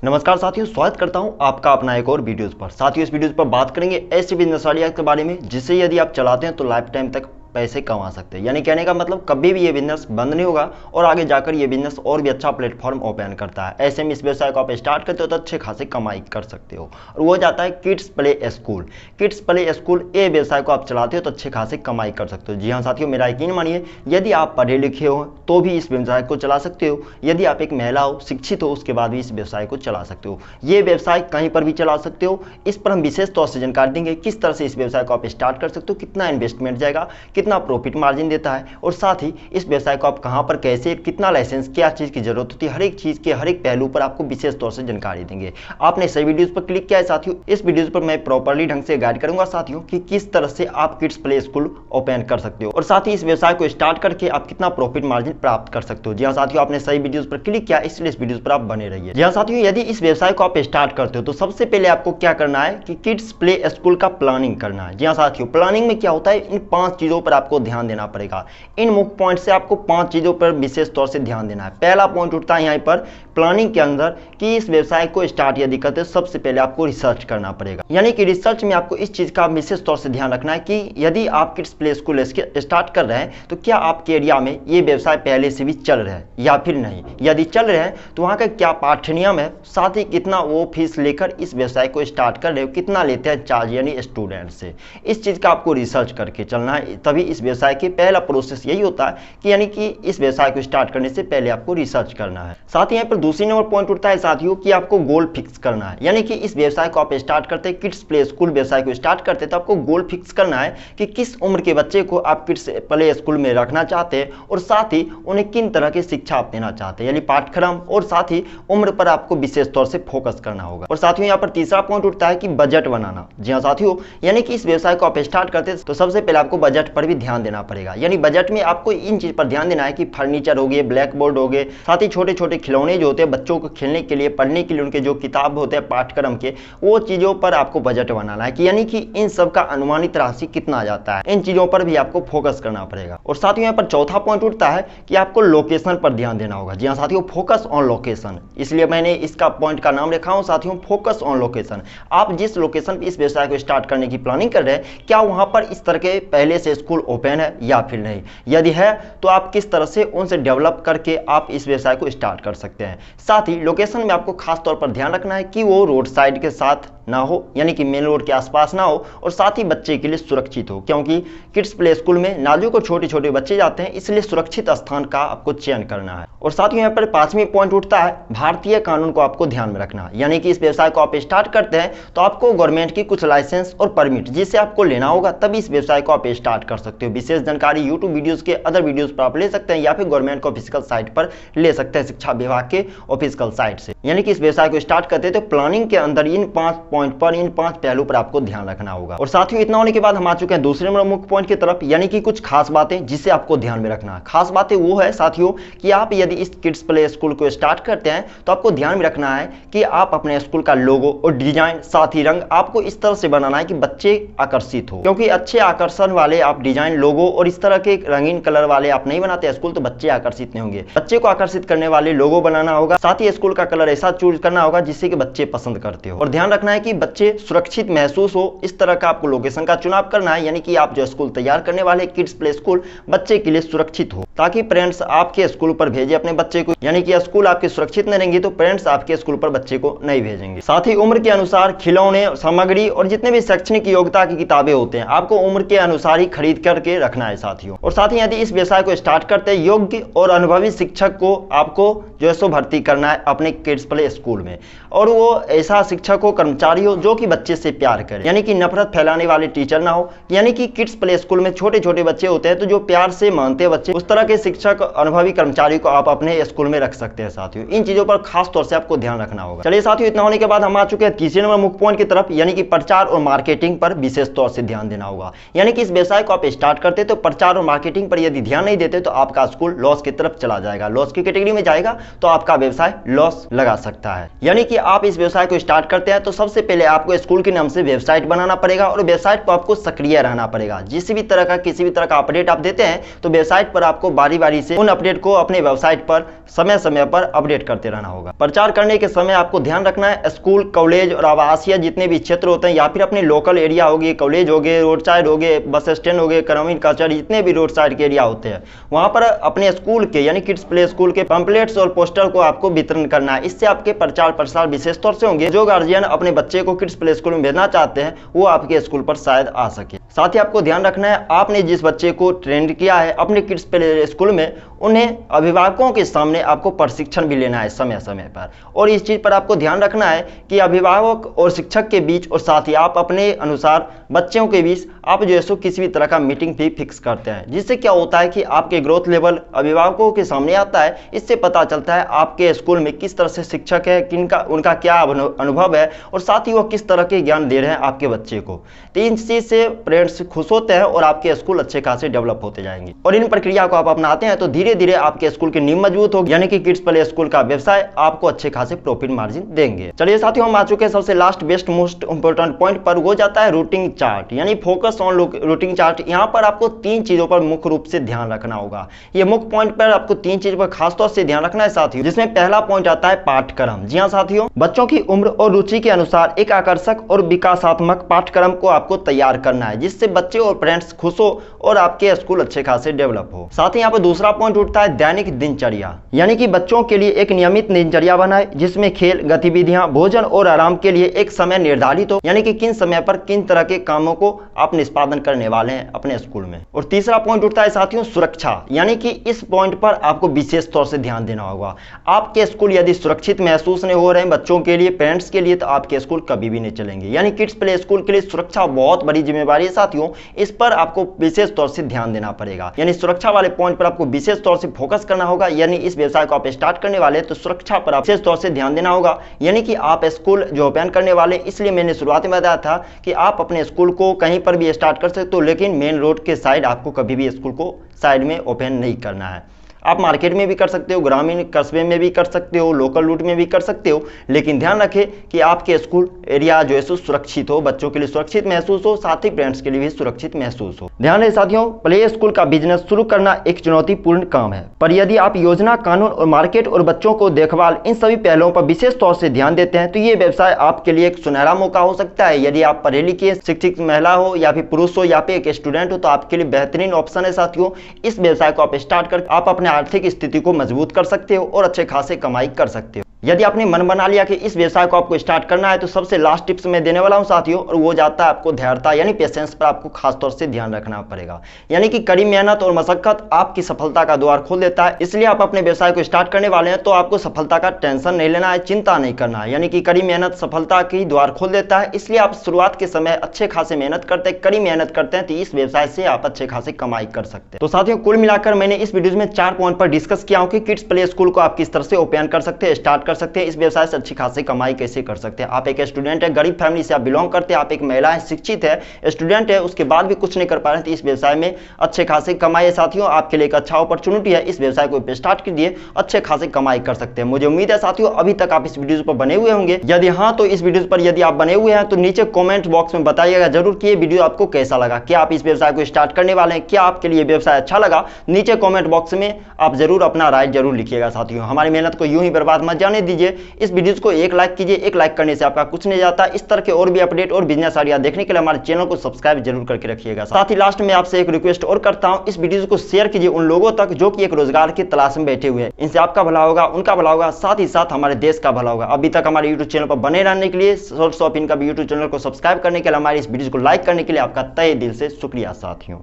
नमस्कार साथियों, स्वागत करता हूं आपका अपना एक और वीडियोस पर। साथियों, इस वीडियोस पर बात करेंगे ऐसे बिजनेस आइडिया के बारे में जिसे यदि आप चलाते हैं तो लाइफ टाइम तक पैसे कमा सकते हैं। यानी कहने का मतलब कभी भी ये बिजनेस बंद नहीं होगा और आगे जाकर ये बिजनेस और भी अच्छा प्लेटफॉर्म ओपन करता है। ऐसे में इस व्यवसाय को आप स्टार्ट करते हो तो अच्छे खासे कमाई कर सकते हो और वो जाता है kids play school. Kids play school ये व्यवसाय को आप चलाते हो तो अच्छे खासे कमाई कर सकते हो। जी हाँ साथियों, मेरा यकीन मानिए, यदि आप पढ़े लिखे हो तो भी इस व्यवसाय को चला सकते हो। यदि आप एक महिला हो, शिक्षित हो, उसके बाद भी इस व्यवसाय को चला सकते हो। ये व्यवसाय कहीं पर भी चला सकते हो। इस पर हम विशेष तौर से जानकारी देंगे किस तरह से इस व्यवसाय को आप स्टार्ट कर सकते हो, कितना इन्वेस्टमेंट जाएगा, कितना प्रॉफिट मार्जिन देता है और साथ ही इस व्यवसाय को आप कहां पर, कैसे, कितना लाइसेंस, क्या चीज की जरूरत होती है, हर एक चीज के हर एक पहलू पर आपको विशेष तौर से जानकारी देंगे। आपने सही वीडियोस पर क्लिक किया है साथियों। इस वीडियोस पर मैं प्रॉपर्ली ढंग से गाइड करूंगा साथियों कि किस तरह से आप किड्स प्ले स्कूल ओपन कर सकते हो और साथ ही इस व्यवसाय को स्टार्ट करके आप कितना प्रॉफिट मार्जिन प्राप्त कर सकते हो। जी हाँ साथियों, आपने सही वीडियोस पर क्लिक किया, इसलिए इस वीडियोस पर आप बने रहिए। जी हाँ साथियों, यदि इस व्यवसाय को आप स्टार्ट करते हो तो सबसे पहले आपको क्या करना है कि किड्स प्ले स्कूल का प्लानिंग करना है। जी हाँ साथियों, प्लानिंग में क्या होता है, इन 5 चीजों पर आपको ध्यान देना पड़ेगा। इन मुख्य पॉइंट से आपको 5 चीजों पर विशेष तौर से ध्यान देना है। पहला पॉइंट उठता है यहाँ पर प्लानिंग के अंदर कि इस व्यवसाय को स्टार्ट यदि करते हो सबसे पहले आपको रिसर्च करना पड़ेगा। यानी कि रिसर्च में आपको इस चीज का विशेष तौर से ध्यान रखना है कि यदि आप किड्स प्ले स्कूल स्टार्ट कर रहे हैं तो क्या आपके एरिया में ये व्यवसाय पहले से भी चल रहा है या फिर नहीं। यदि चल रहे हैं तो वहाँ का क्या पाठ्यनियम है, साथ ही कितना वो फीस लेकर इस व्यवसाय को स्टार्ट कर रहे हो, कितना लेते हैं चार्ज यानी स्टूडेंट से। इस चीज का आपको रिसर्च करके चलना है, तभी इस व्यवसाय के पहला प्रोसेस यही होता है कि यानी कि इस व्यवसाय को स्टार्ट करने से पहले आपको रिसर्च करना है। साथ ही यहाँ पर दूसरी नंबर पॉइंट उठता है साथियों कि आपको गोल फिक्स करना है। यानी कि इस व्यवसाय को आप स्टार्ट करते हैं, किड्स प्ले स्कूल व्यवसाय को स्टार्ट करते हैं तो आपको गोल फिक्स करना है कि किस उम्र के बच्चे को आप किड्स प्ले स्कूल में रखना चाहते हैं और साथ ही उन्हें किन तरह की शिक्षा आप देना चाहते हैं, यानी पाठ्यक्रम और साथ ही उम्र पर आपको विशेष तौर से फोकस करना होगा। और साथियों यहाँ पर तीसरा पॉइंट उठता है कि बजट बनाना। जी हाँ साथियों, यानी कि इस व्यवसाय को आप स्टार्ट करते हैं तो सबसे पहले आपको बजट पर भी ध्यान देना पड़ेगा। यानी बजट में आपको इन चीज पर ध्यान देना है कि फर्नीचर हो गए, ब्लैक बोर्ड हो गए, साथ ही छोटे छोटे खिलौने जो होते हैं बच्चों को खेलने के लिए, पढ़ने के लिए, उनके जो किताब होते हैं पाठ्यक्रम के, वो चीजों पर आपको बजट बनाना है कि यानी कि इन सब का अनुमानित राशि कितना आ जाता है। इन चीजों पर भी आपको फोकस करना पड़ेगा। और साथ ही यहाँ पर चौथा पॉइंट उठता है कि आपको लोकेशन पर ध्यान देना होगा। जी हाँ साथियों, फोकस ऑन लोकेशन, इसलिए मैंने इसका पॉइंट का नाम रखा हूँ साथियों, फोकस ऑन लोकेशन। आप जिस लोकेशन पर इस व्यवसाय को स्टार्ट करने की प्लानिंग कर रहे हैं, क्या वहां पर इस तरह के पहले से स्कूल ओपन है या फिर नहीं। यदि है तो आप किस तरह से उनसे डेवलप करके आप इस व्यवसाय को स्टार्ट कर सकते हैं। साथ ही लोकेशन में आपको खास तौर पर ध्यान रखना है कि वो रोड साइड के साथ ना हो, यानी कि मेन रोड के आसपास ना हो, और साथ ही बच्चे के लिए सुरक्षित हो, क्योंकि किड्स प्ले स्कूल में नाजुक और छोटे छोटे बच्चे जाते हैं, इसलिए सुरक्षित स्थान का आपको चयन करना है। और साथ ही यहाँ पर 5वां पॉइंट उठता है भारतीय कानून को आपको ध्यान में रखना। यानी कि इस व्यवसाय को आप स्टार्ट करते हैं तो आपको गवर्नमेंट की कुछ लाइसेंस और परमिट जिसे आपको लेना होगा, तभी इस व्यवसाय को आप स्टार्ट कर सकते हो। विशेष जानकारी यूट्यूब वीडियोस के अदर वीडियोस पर आप ले सकते हैं या फिर गवर्नमेंट के ऑफिशियल साइट पर ले सकते हैं, शिक्षा विभाग के ऑफिशियल साइट से। यानी कि इस व्यवसाय को स्टार्ट करते हैं तो प्लानिंग के अंदर इन 5 पॉइंट पर, इन 5 पहलू पर आपको ध्यान रखना होगा। और साथियों, इतना होने के बाद हम आ चुके हैं दूसरे नंबर मुख्य पॉइंट की तरफ, यानी कि कुछ खास बातें जिसे आपको ध्यान में रखना है। खास बातें वो है साथियों कि आप यदि इस किड्स प्ले स्कूल को स्टार्ट करते हैं तो आपको ध्यान में रखना है कि आप अपने स्कूल का लोगो और डिजाइन, साथ ही रंग आपको इस तरह से बनाना है कि बच्चे आकर्षित हो, क्योंकि अच्छे आकर्षण वाले आप डिजाइन, लोगो और इस तरह के रंगीन कलर वाले आप नहीं बनाते स्कूल तो बच्चे आकर्षित नहीं होंगे। बच्चे को आकर्षित करने वाले लोगो बनाना होगा, साथ ही स्कूल का कलर ऐसा चूज करना होगा जिससे कि बच्चे पसंद करते हो। और ध्यान रखना है कि बच्चे सुरक्षित महसूस हो, इस तरह का आपको लोकेशन का चुनाव करना है। यानी कि आप जो स्कूल तैयार करने वाले किड्स प्ले स्कूल बच्चे के लिए सुरक्षित हो, ताकि पेरेंट्स आपके स्कूल पर भेजे अपने बच्चे को। यानी कि स्कूल आपके सुरक्षित नहीं रहेंगे तो पेरेंट्स आपके स्कूल पर बच्चे को नहीं भेजेंगे। साथ ही उम्र के अनुसार खिलौने, सामग्री और जितने भी शैक्षणिक योग्यता की किताबें होते हैं आपको उम्र के अनुसार ही खरीद करके रखना है साथियों। और साथ ही यदि इस व्यवसाय को स्टार्ट करते हैं योग्य और अनुभवी शिक्षक को आपको जो है सो भर्ती करना है अपने किड्स प्ले स्कूल में, और वो ऐसा शिक्षक हो, कर्मचारी हो जो कि बच्चे से प्यार करे, यानी कि नफरत फैलाने वाले टीचर ना हो। यानी कि किड्स प्ले स्कूल में छोटे छोटे बच्चे होते हैं तो जो प्यार से मानते हैं बच्चे, उस तरह के शिक्षक, अनुभवी कर्मचारी को आप अपने स्कूल में रख सकते हैं साथियों। इन चीजों पर खास तौर से आपको ध्यान रखना होगा। चलिए साथियों, इतना होने के बाद हम आ चुके हैं तीसरे नंबर मुख्य पॉइंट की तरफ, यानी कि प्रचार और मार्केटिंग पर विशेष तौर से ध्यान देना होगा। यानी कि इस व्यवसाय को आप स्टार्ट करते तो प्रचार और मार्केटिंग पर यदि ध्यान नहीं देते तो आपका स्कूल लॉस की तरफ चला जाएगा, लॉस की कैटेगरी में जाएगा तो आपका व्यवसाय लॉस लगा सकता है। यानी कि आप इस व्यवसाय को स्टार्ट करते हैं तो सबसे पहले आपको स्कूल के नाम से वेबसाइट बनाना पड़ेगा और वेबसाइट पर आपको सक्रिय रहना पड़ेगा। किसी भी तरह का अपडेट आप देते हैं तो वेबसाइट पर आपको बारी बारी से उन अपडेट को अपने वेबसाइट पर समय समय पर अपडेट करते रहना होगा। प्रचार करने के समय आपको ध्यान रखना है स्कूल, कॉलेज और आवासीय जितने भी क्षेत्र होते हैं या फिर अपने लोकल एरिया हो गए, कॉलेज हो गए, रोड साइड हो गए, बस स्टैंड हो गए, ग्रामीण कचहरी, जितने भी रोड साइड के एरिया होते हैं वहां पर अपने स्कूल के यानी किड्स प्ले स्कूल के पैम्पलेट्स और पोस्टर को आपको वितरण करना है। इससे आपके प्रचार प्रसार विशेष तौर से होंगे। जो गार्जियन अपने बच्चे को किड्स प्ले स्कूल में भेजना चाहते हैं वो आपके स्कूल पर शायद आ सके। साथ ही आपको ध्यान रखना है आपने जिस बच्चे को ट्रेंड किया है अपने किड्स प्ले स्कूल में, उन्हें अभिभावकों के सामने आपको प्रशिक्षण भी लेना है समय समय पर। और इस चीज पर आपको ध्यान रखना है कि अभिभावक और शिक्षक के बीच और साथ ही आप अपने अनुसार बच्चों के बीच आप जो है सो किसी भी तरह का मीटिंग भी फिक्स करते हैं, जिससे क्या होता है कि आपके ग्रोथ लेवल अभिभावकों के सामने आता है। इससे पता चलता है आपके स्कूल में किस तरह से शिक्षक है, किनका उनका क्या अनुभव है और साथ ही वो किस तरह के ज्ञान दे रहे हैं आपके बच्चे को। तो इन चीज से पेरेंट्स खुश होते हैं और आपके स्कूल अच्छे खासे डेवलप होते जाएंगे। और इन प्रक्रिया को आप अपनाते हैं तो धीरे धीरे आपके स्कूल की नींव मजबूत होगी, यानी कि किड्स प्ले स्कूल का व्यवसाय आपको अच्छे खासे प्रॉफिट मार्जिन देंगे। चलिए साथियों, हम आ चुके हैं सबसे last best most important point पर। वो जाता है रूटिंग चार्ट, यानी फोकस ऑन रूटिंग चार्ट। यहाँ पर आपको 3 चीजों पर मुख्य रूप से ध्यान रखना होगा। ये मुख्य पॉइंट पर आपको 3 चीजों पर खासतौर से ध्यान रखना है साथियों, जिसमें पहला पॉइंट आता है पाठ्यक्रम। जी हाँ साथियों, बच्चों की उम्र और रुचि के अनुसार एक आकर्षक और विकासात्मक पाठ्यक्रम को आपको तैयार करना है, जिससे बच्चे और पेरेंट्स खुश हो और आपके स्कूल अच्छे खासे डेवलप हो। साथ ही यहाँ पर दूसरा पॉइंट उठता है दैनिक दिनचर्या, यानी कि बच्चों के लिए एक नियमित दिनचर्या बनाए जिसमें खेल गतिविधियां, भोजन और आराम के लिए एक समय निर्धारित हो, यानी कि किन समय पर किन तरह के कामों को आप निष्पादन करने वाले हैं अपने स्कूल में। और तीसरा पॉइंट उठता है साथियों सुरक्षा, यानी कि इस पॉइंट पर आपको विशेष तौर से ध्यान देना होगा। आपके स्कूल यदि सुरक्षित महसूस नहीं हो रहे हैं बच्चों के लिए, पेरेंट्स के लिए, तो आपके स्कूल कभी भी नहीं चलेंगे। यानी किड्स प्ले स्कूल के लिए सुरक्षा बहुत बड़ी जिम्मेवारी है साथियों, इस पर आपको विशेष तौर से ध्यान देना पड़ेगा। यानी सुरक्षा वाले पॉइंट पर आपको विशेष तौर से फोकस करना होगा। यानी इस व्यवसाय को आप स्टार्ट करने वाले तो सुरक्षा पर आप विशेष तौर से ध्यान देना होगा। यानी कि आप स्कूल जो ओपन करने वाले, इसलिए मैंने शुरुआत में बताया था कि आप अपने स्कूल को कहीं पर भी स्टार्ट कर सकते हो, लेकिन मेन रोड के साइड आपको कभी भी स्कूल को साइड में ओपन नहीं करना है। आप मार्केट में भी कर सकते हो, ग्रामीण कस्बे में भी कर सकते हो, लोकल रूट में भी कर सकते हो, लेकिन ध्यान रखें कि आपके स्कूल एरिया जो है सो सुरक्षित हो, बच्चों के लिए सुरक्षित महसूस हो, साथ ही पेरेंट्स के लिए भी सुरक्षित महसूस हो। ध्यान रहे साथियों, प्ले स्कूल का बिजनेस शुरू करना एक चुनौतीपूर्ण काम है, पर यदि आप योजना, कानून और मार्केट और बच्चों को देखभाल इन सभी पहलुओं पर विशेष तौर से ध्यान देते हैं तो ये व्यवसाय आपके लिए एक सुनहरा मौका हो सकता है। यदि आप पढ़े लिखे शिक्षित महिला हो या फिर पुरुष हो या फिर एक स्टूडेंट हो तो आपके लिए बेहतरीन ऑप्शन है साथियों। इस व्यवसाय को आप स्टार्ट कर आप अपने आर्थिक स्थिति को मजबूत कर सकते हो और अच्छे खासे कमाई कर सकते हो। यदि आपने मन बना लिया कि इस व्यवसाय को आपको स्टार्ट करना है तो सबसे लास्ट टिप्स मैं देने वाला हूं साथियों, और वो जाता है आपको धैर्यता यानी पेशेंस पर आपको खास तौर से ध्यान रखना पड़ेगा। यानी कि कड़ी मेहनत और मशक्कत आपकी सफलता का द्वार खोल देता है। इसलिए आप अपने व्यवसाय को स्टार्ट करने वाले हैं तो आपको सफलता का टेंशन नहीं लेना है, चिंता नहीं करना है। यानी कि कड़ी मेहनत सफलता की द्वार खोल देता है। इसलिए आप शुरुआत के समय अच्छे खासे मेहनत करते हैं, कड़ी मेहनत करते हैं तो इस व्यवसाय से आप अच्छे खासे कमाई कर सकते हैं। तो साथियों, कुल मिलाकर मैंने इस वीडियो में 4 पॉइंट पर डिस्कस किया हूं कि किड्स प्ले स्कूल को आप किस तरह से ओपन कर सकते हैं, स्टार्ट कर सकते हैं, इस व्यवसाय अच्छी खासी कमाई कैसे कर सकते हैं। आप एक स्टूडेंट है, गरीब फैमिली से आप बिलोंग करते हैं, आप एक महिला है, शिक्षित है, स्टूडेंट है, उसके बाद भी कुछ नहीं कर पा रहे हैं तो इस व्यवसाय में अच्छे खासे कमाई है साथियों। आपके लिए एक अच्छा अपॉर्चुनिटी है, इस व्यवसाय को स्टार्ट कीजिए, अच्छे खासे कमाई कर सकते हैं। मुझे उम्मीद है साथियों अभी तक आप इस वीडियो पर बने हुए होंगे। यदि हाँ तो इस वीडियो पर यदि आप बने हुए हैं तो नीचे कॉमेंट बॉक्स में बताइएगा जरूर कि ये वीडियो आपको कैसा लगा। क्या आप इस व्यवसाय को स्टार्ट करने वाले हैं, क्या आपके लिए व्यवसाय अच्छा लगा? नीचे कॉमेंट बॉक्स में आप जरूर अपना राय जरूर लिखिएगा साथियों। हमारी मेहनत को यूं ही बर्बाद मत जाने दीजिए। इस वीडियो को एक लाइक कीजिए, एक लाइक करने से आपका कुछ नहीं जाता। इस तरह के और भी अपडेट और बिजनेस आइडिया देखने के लिए हमारे चैनल को सब्सक्राइब जरूर करके रखिएगा। साथ ही लास्ट में आपसे एक रिक्वेस्ट और करता हूं, इस वीडियो को शेयर कीजिए उन लोगों तक जो कि एक रोजगार की तलाश में बैठे हुए हैं। इनसे आपका भला होगा, उनका भला होगा, साथ ही साथ हमारे देश का भला होगा। अभी तक हमारे यूट्यूब चैनल पर बने रहने के लिए, source of income YouTube channel को सब्सक्राइब करने के लिए, हमारे इस वीडियो को लाइक करने के लिए आपका तहे दिल से शुक्रिया साथियों।